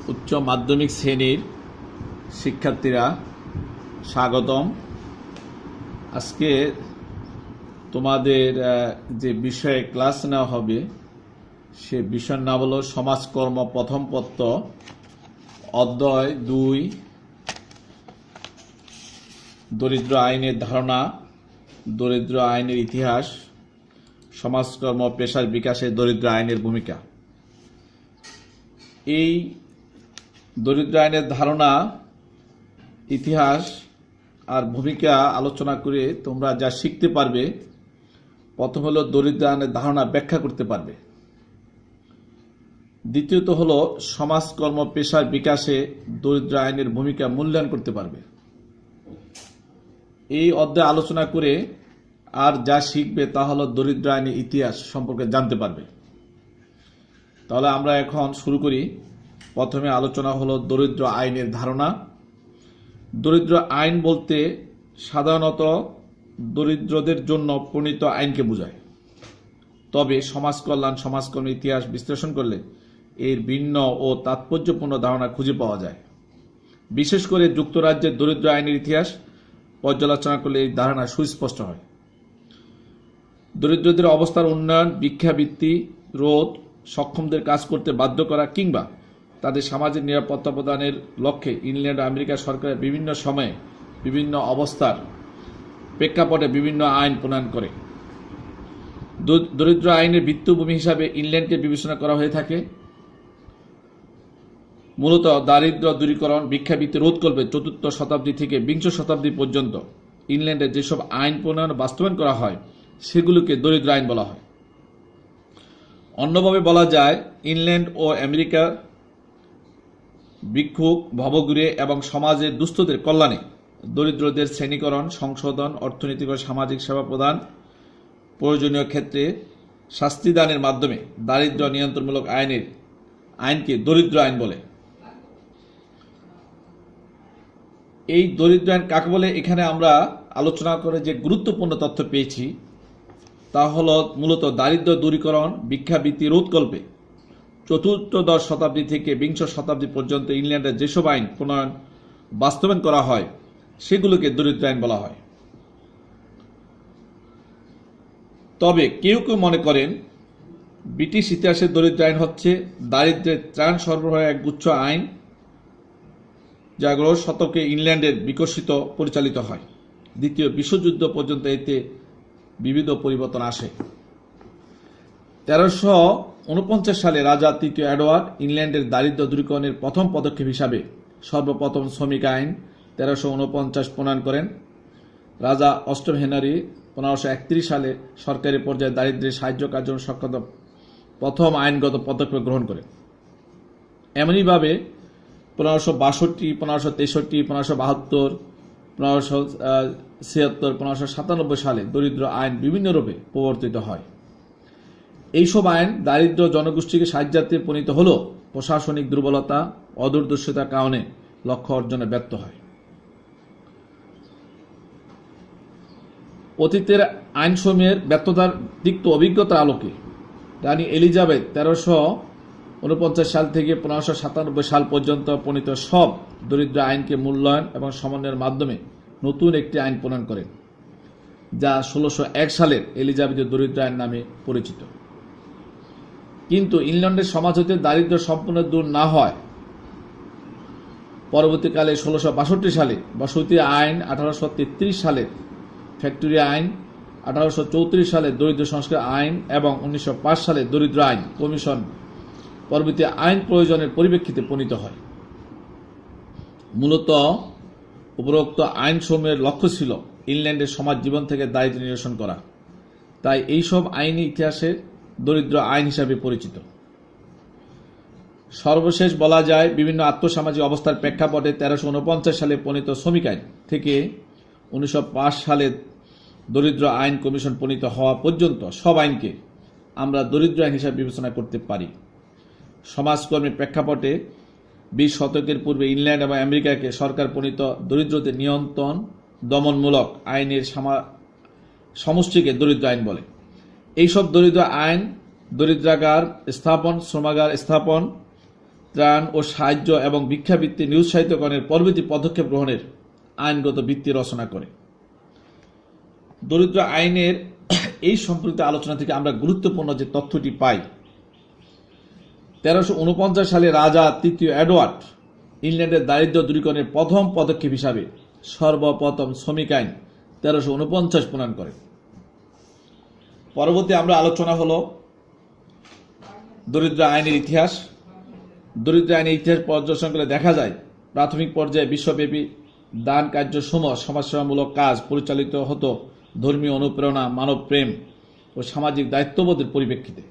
উচ্চ মাধ্যমিক শ্রেণীর শিক্ষার্থীরা স্বাগতম। আজকে তোমাদের যে বিষয়ে ক্লাস নেওয়া হবে সে বিষয়ের নাম হলো সমাজকর্ম প্রথম পত্র, অধ্যায় 2, দরিদ্র আইনের ধারণা, দরিদ্র আইনের ইতিহাস, সমাজকর্ম পেশার বিকাশে দরিদ্র আইনের ভূমিকা। এই দরিদ্র আইনের ধারণা, ইতিহাস আর ভূমিকা আলোচনা করে তোমরা যা শিখতে পারবে, প্রথম হলো দরিদ্র আইনের ধারণা ব্যাখ্যা করতে পারবে, দ্বিতীয়ত হলো সমাজকর্ম পেশার বিকাশে দরিদ্র আইনের ভূমিকা মূল্যায়ন করতে পারবে। এই অধ্যায় আলোচনা করে আর যা শিখবে তা হলো দরিদ্র আইনের ইতিহাস সম্পর্কে জানতে পারবে। তাহলে আমরা এখন শুরু করি। প্রথমে আলোচনা হলো দরিদ্র আইনের ধারণা। দরিদ্র আইন বলতে সাধারণত দরিদ্রদের জন্য প্রণীত আইনকে বোঝায়, তবে সমাজ কল্যাণ, সমাজকর্ম ইতিহাস বিশ্লেষণ করলে এর ভিন্ন ও তাৎপর্যপূর্ণ ধারণা খুঁজে পাওয়া যায়। বিশেষ করে যুক্তরাজ্যের দরিদ্র আইনের ইতিহাস পর্যালোচনা করলে এই ধারণা সুস্পষ্ট হয়। দরিদ্রদের অবস্থার উন্নয়ন, ভিক্ষাবৃত্তি রোধ, সক্ষমদের কাজ করতে বাধ্য করা কিংবা তাদের সামাজিক নিরাপত্তা প্রদানের লক্ষ্যে ইংল্যান্ড ও আমেরিকা সরকারের বিভিন্ন সময়ে বিভিন্ন অবস্থার প্রেক্ষাপটে বিভিন্ন আইন প্রণয়ন করে। দরিদ্র আইনের ভিত্তিভূমি হিসাবে ইংল্যান্ডকে বিবেচনা করা হয়ে থাকে। মূলত দারিদ্র দূরীকরণ, ভিক্ষাবৃত্তি রোধকল্পে 4th শতাব্দী থেকে 20 শতাব্দী পর্যন্ত ইংল্যান্ডে যেসব আইন প্রণয়ন বাস্তবায়ন করা হয় সেগুলোকে দরিদ্র আইন বলা হয়। অন্যভাবে বলা যায়, ইংল্যান্ড ও আমেরিকার ভিক্ষুক, ভবঘুরে এবং সমাজের দুস্থদের কল্যাণে দরিদ্রদের শ্রেণীকরণ, সংশোধন, অর্থনৈতিক ও সামাজিক সেবা প্রদান, প্রয়োজনীয় ক্ষেত্রে শাস্তিদানের মাধ্যমে দারিদ্র নিয়ন্ত্রণমূলক আইনকে দরিদ্র আইন বলে। এই দরিদ্র আইন কাকে বলে এখানে আমরা আলোচনা করে যে গুরুত্বপূর্ণ তথ্য পেয়েছি তা হল মূলত দারিদ্র দূরীকরণ, ভিক্ষাবৃত্তি রোধকল্পে 14th শতাব্দী থেকে 20 শতাব্দী পর্যন্ত ইংল্যান্ডের যেসব আইন প্রণয়ন বাস্তবায়ন করা হয় সেগুলোকে দরিদ্র আইন বলা হয়। তবে কেউ কেউ মনে করেন ব্রিটিশ ইতিহাসের দরিদ্র আইন হচ্ছে দারিদ্র্যের ত্রাণ সরবরাহের এক গুচ্ছ আইন, যেগুলো শতকে ইংল্যান্ডের বিকশিত পরিচালিত হয়। দ্বিতীয় বিশ্বযুদ্ধ পর্যন্ত এতে বিবিধ পরিবর্তন আসে। 1349 সালে রাজা 3য় এডওয়ার্ড ইংল্যান্ডের দারিদ্র দূরীকরণের প্রথম পদক্ষেপ হিসাবে সর্বপ্রথম শ্রমিক আইন 1349 প্রণয়ন করেন। রাজা 8ম হেনরি 1531 সালে সরকারি পর্যায়ে দারিদ্র্যের সাহায্য কার্য সংক্রান্ত প্রথম আইনগত পদক্ষেপ গ্রহণ করেন। এমনইভাবে 1562, 1563, 1572, 1576, 1597 সালে দরিদ্র আইন বিভিন্ন রূপে প্রবর্তিত হয়। এইসব আইন দারিদ্র জনগোষ্ঠীকে সাহায্যার্থে প্রণীত হলেও প্রশাসনিক দুর্বলতা, অদূরদর্শিতার কারণে লক্ষ্য অর্জনে ব্যর্থ হয়। অতীতের আইনসমূহের ব্যর্থতার তিক্ত অভিজ্ঞতার আলোকে রানী এলিজাবেথ 1349 সাল থেকে 1597 সাল পর্যন্ত প্রণীত সব দরিদ্র আইনকে মূল্যায়ন এবং সমন্বয়ের মাধ্যমে নতুন একটি আইন প্রণয়ন করেন, যা 1601 সালের এলিজাবেথের দরিদ্র আইন নামে পরিচিত। কিন্তু ইংল্যান্ডের সমাজ হতে দারিদ্র সম্পূর্ণ দূর না হয় পরবর্তীকালে 1662 সালে বসতি আইন, 1833 সালের ফ্যাক্টরি আইন, 1834 সালের দরিদ্র সংস্কার আইন এবং 1905 সালের দরিদ্র আইন কমিশন পরবর্তী আইন প্রয়োজনের পরিপ্রেক্ষিতে প্রণীত হয়। মূলত উপরোক্ত আইনসমূহের লক্ষ্য ছিল ইংল্যান্ডের সমাজ জীবন থেকে দারিদ্র্য নিরসন করা, তাই এইসব আইনি ইতিহাসে দরিদ্র আইন হিসাবে পরিচিত। সর্বশেষ বলা যায়, বিভিন্ন আর্থসামাজিক অবস্থার প্রেক্ষাপটে 1349 সালে প্রণীত শ্রমিক আইন থেকে 1905 সালে দরিদ্র আইন কমিশন প্রণীত হওয়া পর্যন্ত সব আইনকে আমরা দরিদ্র আইন হিসাবে বিবেচনা করতে পারি। সমাজকর্মের প্রেক্ষাপটে 20 শতকের পূর্বে ইংল্যান্ড এবং আমেরিকাকে সরকার প্রণীত দরিদ্রদের নিয়ন্ত্রণ দমনমূলক আইনের সমষ্টিকে দরিদ্র আইন বলে। এইসব দরিদ্র আইন দরিদ্রাগার স্থাপন, শ্রমাগার স্থাপন, ত্রাণ ও সাহায্য এবং ভিক্ষাবৃত্তি নিরুৎসাহিতকরণের প্রভৃতি পদক্ষেপ গ্রহণের আইনগত ভিত্তি রচনা করে। দরিদ্র আইনের এই সম্পর্কিত আলোচনা থেকে আমরা গুরুত্বপূর্ণ যে তথ্যটি পাই, 1349 সালে রাজা তৃতীয় এডওয়ার্ড ইংল্যান্ডের দারিদ্র্য দূরীকরণের প্রথম পদক্ষেপ হিসাবে সর্বপ্রথম শ্রমিক আইন 1349 প্রণয়ন করেন। পরবর্তী আমরা আলোচনা হলো দরিদ্র আইনের ইতিহাস। দরিদ্র আইনের ইতিহাস পর্যবেক্ষণ করে দেখা যায় প্রাথমিক পর্যায়ে বিশ্বব্যাপী দান কার্যসমূহ সমাজসেবামূলক কাজ পরিচালিত হতো ধর্মীয় অনুপ্রেরণা, মানব প্রেম ও সামাজিক দায়িত্ববোধের পরিপ্রেক্ষিতে।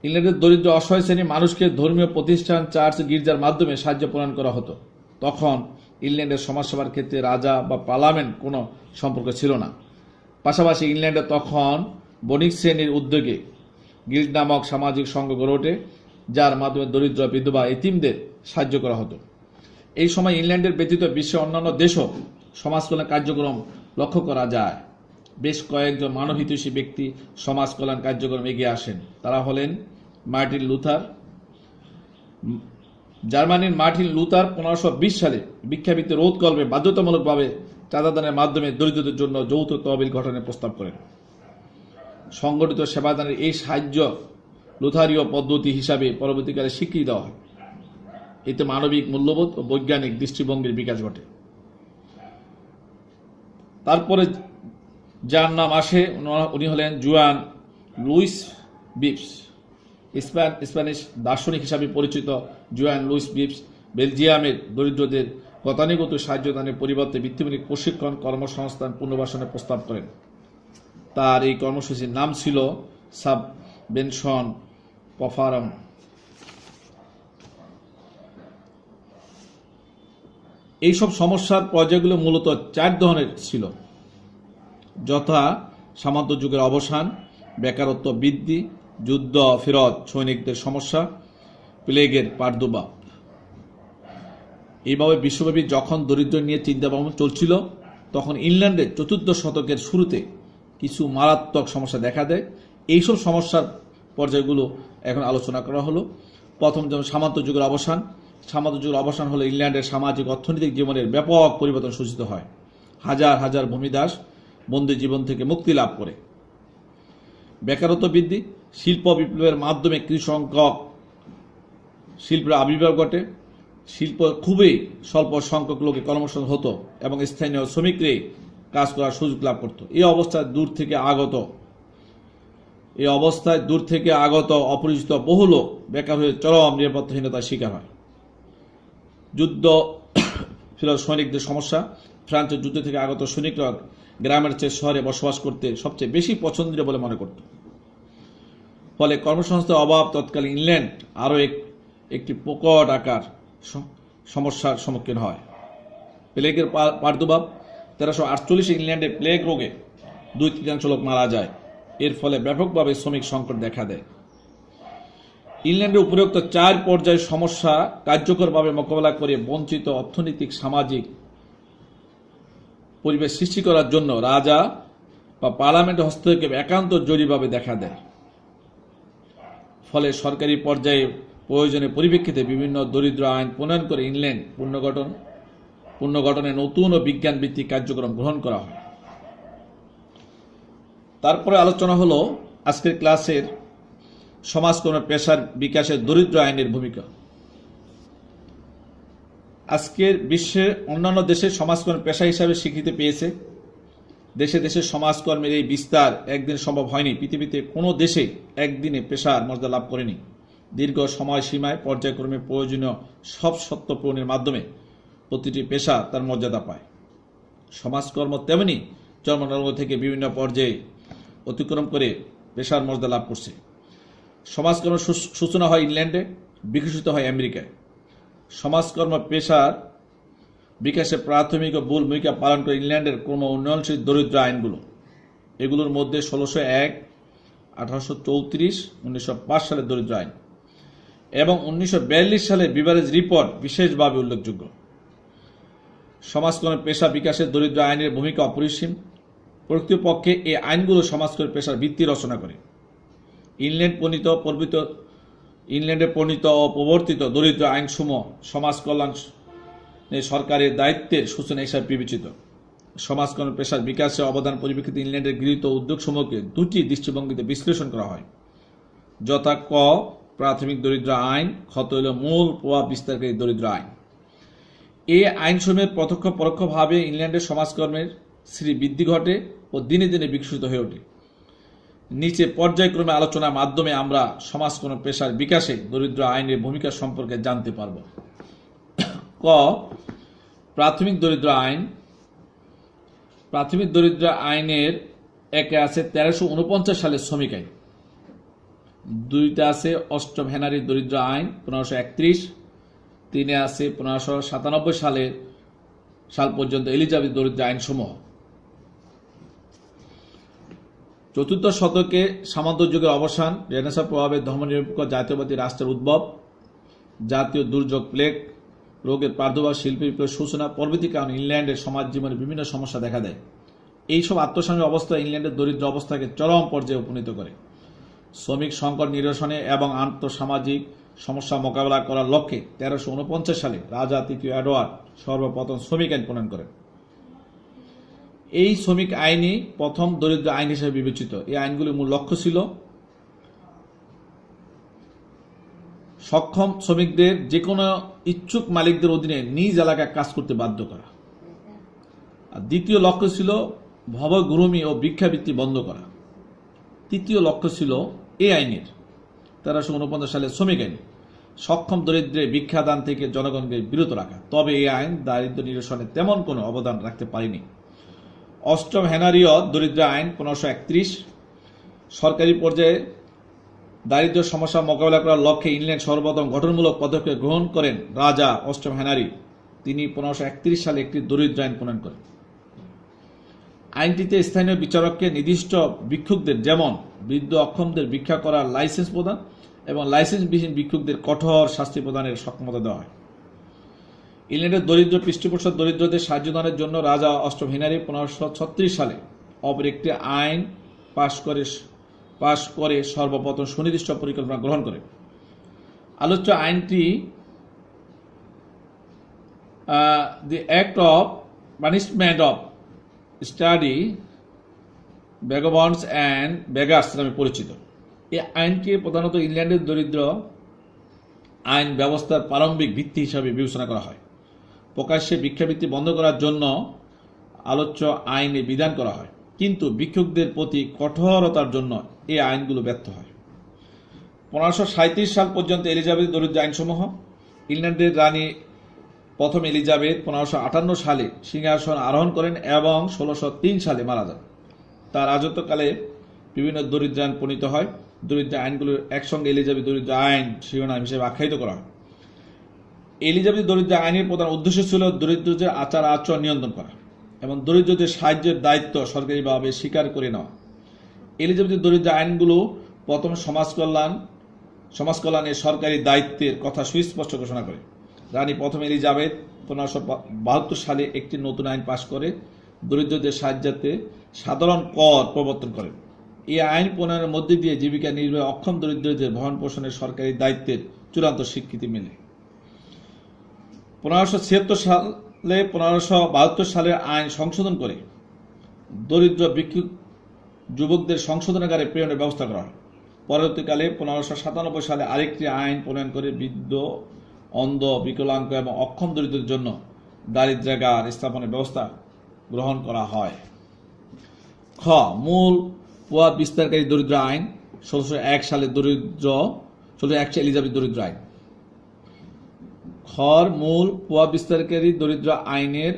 ইংল্যান্ডের দরিদ্র অসহায় শ্রেণীর মানুষকে ধর্মীয় প্রতিষ্ঠান, চার্চ, গির্জার মাধ্যমে সাহায্য প্রদান করা হতো। তখন ইংল্যান্ডের সমাজসেবার ক্ষেত্রে রাজা বা পার্লামেন্ট কোনো সম্পর্ক ছিল না। পাশাপাশি ইংল্যান্ডে তখন বণিক শ্রেণীর উদ্যোগে গিল্ড নামক সামাজিক সংঘ গড়ে ওঠে, যার মাধ্যমে দরিদ্র, বিধবা, এতিমদের সাহায্য করা হতো। এই সময় ইংল্যান্ডের ব্যতীত বিশ্বের অন্যান্য দেশও সমাজ কল্যাণ কার্যক্রম লক্ষ্য করা যায়। বেশ কয়েকজন মানবহিতৈষী ব্যক্তি সমাজ কল্যাণ কার্যক্রম এগিয়ে আসেন। তারা হলেন মার্টিন লুথার। জার্মানির মার্টিন লুথার 1520 সালে ভিক্ষাবৃত্তি রোধকল্পে বাধ্যতামূলকভাবে চাঁদাদানের মাধ্যমে দরিদ্রদের জন্য যৌথ তহবিল গঠনের প্রস্তাব করেন। সংগঠিত সেবাদানের এই সাহায্য লুথারীয় পদ্ধতি হিসাবে পরবর্তীকালে স্বীকৃতি দেওয়া হয়। এতে মানবিক মূল্যবোধ ও বৈজ্ঞানিক দৃষ্টিভঙ্গির বিকাশ ঘটে। তারপরে যার নাম আসে, উনি হলেন জুয়ান লুইস বিপস। স্প্যানিশ দার্শনিক হিসাবে পরিচিত জুয়ান লুইস বিপস বেলজিয়ামের দরিদ্রদের গতানুগত সাহায্য দানের পরিবর্তে বৃত্তিমূলক প্রশিক্ষণ, কর্মসংস্থান, পুনর্বাসনের প্রস্তাব করেন। তার এই কর্মসূচির নাম ছিল সাবভেনশন প্রফারম। এইসব সমস্যার পর্যায়গুলো মূলত 4 ধরনের ছিল, যথা সামন্ত যুগের অবসান, বেকারত্ব বৃদ্ধি, যুদ্ধ ফেরত সৈনিকদের সমস্যা, প্লেগের প্রাদুর্ভাব। এইভাবে বিশ্বব্যাপী যখন দরিদ্র নিয়ে চিন্তাভাবনা চলছিল, তখন ইংল্যান্ডের 4th শতকের শুরুতে কিছু মারাত্মক সমস্যা দেখা দেয়। এইসব সমস্যার পর্যায়গুলো এখন আলোচনা করা হলো। প্রথম যেমন সামন্ত যুগের অবসান। সামন্ত যুগের অবসান হলো ইংল্যান্ডের সামাজিক অর্থনৈতিক জীবনের ব্যাপক পরিবর্তন সূচিত হয়। হাজার হাজার ভূমিদাস বন্দী জীবন থেকে মুক্তি লাভ করে। বেকারত্ব বৃদ্ধি। শিল্প বিপ্লবের মাধ্যমে কিছু সংখ্যক শিল্পের আবির্ভাব ঘটে। শিল্প খুবই স্বল্প সংখ্যক লোকে কর্মসংস্থান হতো এবং স্থানীয় শ্রমিকরাই কাজ করার সুযোগ লাভ করত। এই অবস্থায় দূর থেকে আগত অপরিচিত বহু লোক বেকার হয়ে চরম নিরাপত্তাহীনতার শিকার হয়। যুদ্ধ ফেরত সৈনিকদের সমস্যা। ফ্রান্সের যুদ্ধ থেকে আগত সৈনিকরা গ্রামের চেয়ে শহরে বসবাস করতে সবচেয়ে বেশি পছন্দনীয় বলে মনে করত। ফলে কর্মসংস্থানের অভাব তৎকালীন ইংল্যান্ড আরও একটি প্রকট আকার সমস্যার সম্মুখীন হয়। প্লেগের প্রাদুর্ভাব। 1348 ইংল্যান্ডে প্লেগ রোগে 2/3 লোক মারা যায়। এর ফলে ব্যাপকভাবে শ্রমিক সংকট দেখা দেয়। ইংল্যান্ডের উপরোক্ত 4 পর্যায়ের সমস্যা কার্যকরভাবে মোকাবেলা করে বঞ্চিত অর্থনৈতিক, সামাজিক পরিবেশ সৃষ্টি করার জন্য রাজা বা পার্লামেন্টের হস্তক্ষেপ একান্ত জরুরিভাবে দেখা দেয়। ফলে সরকারি পর্যায়ে প্রয়োজনের পরিপ্রেক্ষিতে বিভিন্ন দরিদ্র আইন প্রণয়ন করে ইংল্যান্ড পুনর্গঠনে নতুন ও বিজ্ঞান ভিত্তিক কার্যক্রম গ্রহণ করা হয়। তারপরে আলোচনা হলো আজকের ক্লাসের সমাজকর্ম পেশার বিকাশে দরিদ্র আইনের ভূমিকা। আজকের বিশ্বের অন্যান্য দেশে সমাজকর্ম পেশা হিসাবে স্বীকৃতি পেয়েছে। দেশে দেশে সমাজকর্মের এই বিস্তার একদিন সম্ভব হয়নি। পৃথিবীতে কোনো দেশে একদিনে পেশার মর্যাদা লাভ করেনি। দীর্ঘ সময়সীমায় পর্যায়ক্রমে প্রয়োজনীয় সব শর্ত পূরণের মাধ্যমে প্রতিটি পেশা তার মর্যাদা পায়। সমাজকর্ম তেমনি জন্মলগ্ন থেকে বিভিন্ন পর্যায়ে অতিক্রম করে পেশার মর্যাদা লাভ করছে। সমাজকর্মের সূচনা হয় ইংল্যান্ডে, বিকশিত হয় আমেরিকায়। সমাজকর্ম পেশার বিকাশে প্রাথমিক ও মূল ভূমিকা পালন করে ইংল্যান্ডের ক্রম উন্নয়নশীল দরিদ্র আইনগুলো। এগুলোর মধ্যে 1601, 1834, 1905 সালের দরিদ্র আইন এবং 1942 সালের বিভারেজ রিপোর্ট বিশেষভাবে উল্লেখযোগ্য। সমাজকর্ম পেশা বিকাশে দরিদ্র আইনের ভূমিকা অপরিসীম। প্রকৃতপক্ষে এই আইনগুলো সমাজকর্ম পেশার ভিত্তি রচনা করে। ইংল্যান্ড প্রণীত ইংল্যান্ডে প্রণীত ও প্রবর্তিত দরিদ্র আইনসমূহ সমাজ কল্যাণ সরকারের দায়িত্বের সূচনা হিসাবে বিবেচিত। সমাজকর্ম পেশার বিকাশে অবদান পরিপ্রেক্ষিতে ইংল্যান্ডের গৃহীত উদ্যোগসমূহকে দুটি দৃষ্টিভঙ্গিতে বিশ্লেষণ করা হয়, যথা ক প্রাথমিক দরিদ্র আইন, ক্ষত হল মূল প্রভাব বিস্তারকারী দরিদ্র আইন। এই আইনসমূহের প্রত্যক্ষ পরোক্ষভাবে ইংল্যান্ডের সমাজকর্মের শ্রীবৃদ্ধি ঘটে ও দিনে দিনে বিকশিত হয়ে ওঠে। নিচে পর্যায়ক্রমে আলোচনার মাধ্যমে আমরা সমাজকর্ম পেশার বিকাশে দরিদ্র আইনের ভূমিকা সম্পর্কে জানতে পারব। ক প্রাথমিক দরিদ্র আইন। প্রাথমিক দরিদ্র আইনের একে আছে 1349 সালের শ্রমিক আইন, দুইটা আছে অষ্টম হেনারি দরিদ্র আইন 1531, তিনে আছে 1597 সাল পর্যন্ত এলিজাবেথ দরিদ্র আইনসমূহ। চতুর্থ শতকে সামন্ত যুগের অবসান, রেনেসাঁ প্রভাবে ধর্মনিরপেক্ষ জাতীয়বাদী রাষ্ট্রের উদ্ভব, জাতীয় দুর্যোগ, প্লেগ রোগের প্রাদুর্ভাব, শিল্পী বিপ্লবের সূচনা প্রভৃতি কারণে ইংল্যান্ডের সমাজ জীবনে বিভিন্ন সমস্যা দেখা দেয়। এইসব আত্মসামী অবস্থা ইংল্যান্ডের দরিদ্র অবস্থাকে চরম পর্যায়ে উপনীত করে। শ্রমিক সংকট নিরসনে এবং আন্তঃসামাজিক সমস্যা মোকাবেলা করার লক্ষ্যে 1349 সালে রাজা তৃতীয় এডওয়ার্ড সর্বপ্রথম শ্রমিক আইন প্রণয়ন করেন। এই শ্রমিক আইনই প্রথম দরিদ্র আইন হিসেবে বিবেচিত। এই আইনগুলির মূল লক্ষ্য ছিল সক্ষম শ্রমিকদের যে কোনো ইচ্ছুক মালিকদের অধীনে নিজ এলাকায় কাজ করতে বাধ্য করা। আর দ্বিতীয় লক্ষ্য ছিল ভবগুরুমি ও ভিক্ষাবৃত্তি বন্ধ করা। তৃতীয় লক্ষ্য ছিল এই আইনের 1349 সালের শ্রমিক আইন সক্ষম দরিদ্রের ভিক্ষাদান থেকে জনগণকে বিরত রাখা। তবে এই আইন দারিদ্র নিরসনে তেমন কোনো অবদান রাখতে পারেনি। অষ্টম হেনারীয় দরিদ্র আইন 1531 সরকারি পর্যায়ে দারিদ্র সমস্যা মোকাবেলা করার লক্ষ্যে ইংল্যান্ড সর্বপ্রথম গঠনমূলক পদক্ষেপ গ্রহণ করেন রাজা অষ্টম হেনারি। তিনি 1531 সালে একটি দরিদ্র আইন প্রণয়ন করেন। আইনটিতে স্থানীয় বিচারককে নির্দিষ্ট ভিক্ষুকদের যেমন বৃদ্ধ অক্ষমদের ভিক্ষা করার লাইসেন্স প্রদান এবং লাইসেন্সবিহীন ভিক্ষুকদের কঠোর শাস্তি প্রদানের সক্ষমতা দেওয়া হয়। ইংল্যান্ডের দরিদ্র পৃষ্ঠপোষক দরিদ্রদের সাহায্যদানের জন্য রাজা অষ্টম হেনারি 1536 সালে অপর একটি আইন পাশ করে সর্বপ্রথম সুনির্দিষ্ট পরিকল্পনা গ্রহণ করে। আলোচ্য আইনটি the act of punishment of sturdy vagabonds and beggars নামে পরিচিত। এই আইনকে প্রধানত ইংল্যান্ডের দরিদ্র আইন ব্যবস্থার প্রারম্ভিক ভিত্তি হিসাবে বিবেচনা করা হয়। প্রকাশ্যে ভিক্ষাবৃত্তি বন্ধ করার জন্য আলোচ্য আইনে বিধান করা হয়, কিন্তু ভিক্ষুকদের প্রতি কঠোরতার জন্য এই আইনগুলো ব্যর্থ হয়। 1537 সাল পর্যন্ত এলিজাবেথ দরিদ্র আইনসমূহ। ইংল্যান্ডের রানী প্রথম এলিজাবেথ 1558 সালে সিংহাসন আরোহণ করেন এবং 1603 সালে মারা যান। তার রাজত্বকালে বিভিন্ন দরিদ্র আইন প্রণীত হয়। দরিদ্র আইনগুলোর একসঙ্গে এলিজাবেথ দরিদ্র আইন শিরোনাম হিসেবে আখ্যায়িত করা হয়। এলিজাবেথ দরিদ্র আইনের প্রধান উদ্দেশ্য ছিল দরিদ্রদের আচার আচরণ নিয়ন্ত্রণ করা এবং দরিদ্রদের সাহায্যের দায়িত্ব সরকারিভাবে স্বীকার করে নেওয়া। এলিজাবেথ দরিদ্র আইনগুলো প্রথম সমাজকল্যাণের সরকারি দায়িত্বের কথা সুস্পষ্ট ঘোষণা করে। রানী প্রথম এলিজাবেথ 1572 সালে একটি নতুন আইন পাশ করে দরিদ্রদের সাহায্যার্থে সাধারণ কর প্রবর্তন করেন। এই আইন প্রণয়নের মধ্যে দিয়ে জীবিকা নির্বাহে অক্ষম দরিদ্রদের ভরণ পোষণের সরকারি দায়িত্বের চূড়ান্ত স্বীকৃতি মেলে। 1576 সালে 1572 সালের আইন সংশোধন করে দরিদ্র ভিক্ষুক যুবকদের সংশোধনাগারে প্রেরণের ব্যবস্থা করা হয়। পরবর্তীকালে 1597 সালে আরেকটি আইন প্রণয়ন করে বৃদ্ধ, অন্ধ, বিকলাঙ্গ এবং অক্ষম দরিদ্রদের জন্য দারিদ্রাগার স্থাপনের ব্যবস্থা গ্রহণ করা হয়। খ মূল প্রভাব বিস্তারকারী দরিদ্র আইন 1601 সালে এলিজাবেথ দরিদ্র আইন। খর মূল প্রভাব বিস্তারকারী দরিদ্র আইনের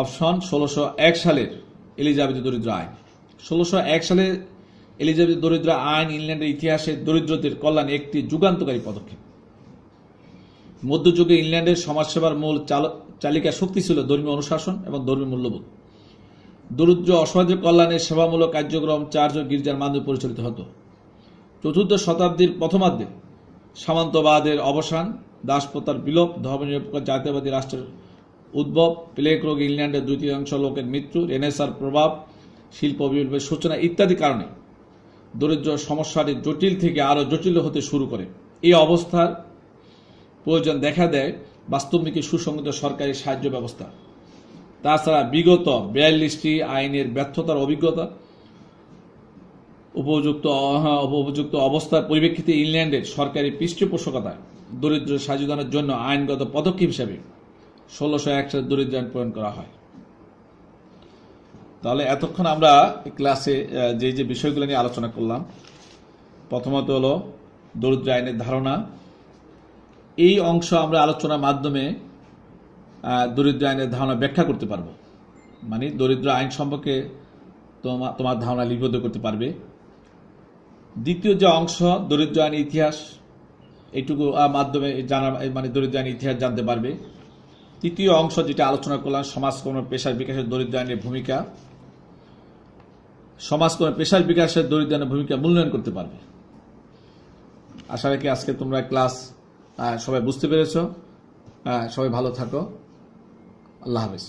অপশন 1601 সালের এলিজাবেথ দরিদ্র আইন। 1601 সালে এলিজাবেথ দরিদ্র আইন ইংল্যান্ডের ইতিহাসে দরিদ্রদের কল্যাণে একটি যুগান্তকারী পদক্ষেপ। মধ্যযুগে ইংল্যান্ডের সমাজসেবার মূল চালিকা শক্তি ছিল ধর্মীয় অনুশাসন এবং ধর্মীয় মূল্যবোধ। দরিদ্র অসহায়দের কল্যাণে সেবামূলক কার্যক্রম চার্চ ও গির্জার মাধ্যমে পরিচালিত হতো। চতুর্থ শতাব্দীর প্রথমার্ধে সামন্তবাদের অবসান, দাসপ্রথার বিলোপ, ধর্মনিরপেক্ষ জাতীয়বাদী রাষ্ট্রের উদ্ভব, প্লেগ রোগ, ইংল্যান্ডের 2/3 লোকের মৃত্যু, রেনেসাঁর প্রভাব, শিল্প বিপ্লবের সূচনা ইত্যাদি কারণে দরিদ্র সমস্যাটি জটিল থেকে আরও জটিল হতে শুরু করে। এই অবস্থার প্রয়োজন দেখা দেয় বাস্তবমুখী সুসংগত সরকারি সাহায্য ব্যবস্থা। তাছাড়া বিগত 42টি আইনের ব্যর্থতার অভিজ্ঞতা, উপযুক্ত অবস্থার পরিপ্রেক্ষিতে ইংল্যান্ডের সরকারি পৃষ্ঠপোষকতায় দরিদ্র সাহায্যদানের জন্য আইনগত পদক্ষেপ হিসেবে 1601 সালে দরিদ্র আইন প্রণয়ন করা হয়। তাহলে এতক্ষণ আমরা ক্লাসে যে বিষয়গুলো নিয়ে আলোচনা করলাম, প্রথমত হলো দরিদ্র আইনের ধারণা। এই অংশ আমরা আলোচনার মাধ্যমে দরিদ্র আইনের ধারণা ব্যাখ্যা করতে পারবো, মানে দরিদ্র আইন সম্পর্কে তোমার ধারণা লিপিবদ্ধ করতে পারবে। দ্বিতীয় যে অংশ দরিদ্র আইনের ইতিহাস, এইটুকু মাধ্যমে জানা, মানে দরিদ্র আইনের ইতিহাস জানতে পারবে। তৃতীয় অংশ যেটা আলোচনা করলাম সমাজকর্ম পেশার বিকাশের দরিদ্র আইনের ভূমিকা, সমাজকর্ম পেশার বিকাশের দরিদ্র আইনের ভূমিকা মূল্যায়ন করতে পারবে। আশা রাখি আজকে তোমরা ক্লাস সবাই বুঝতে পেরেছ। সবাই ভালো থাকো। আল্লাহ হাফেজ।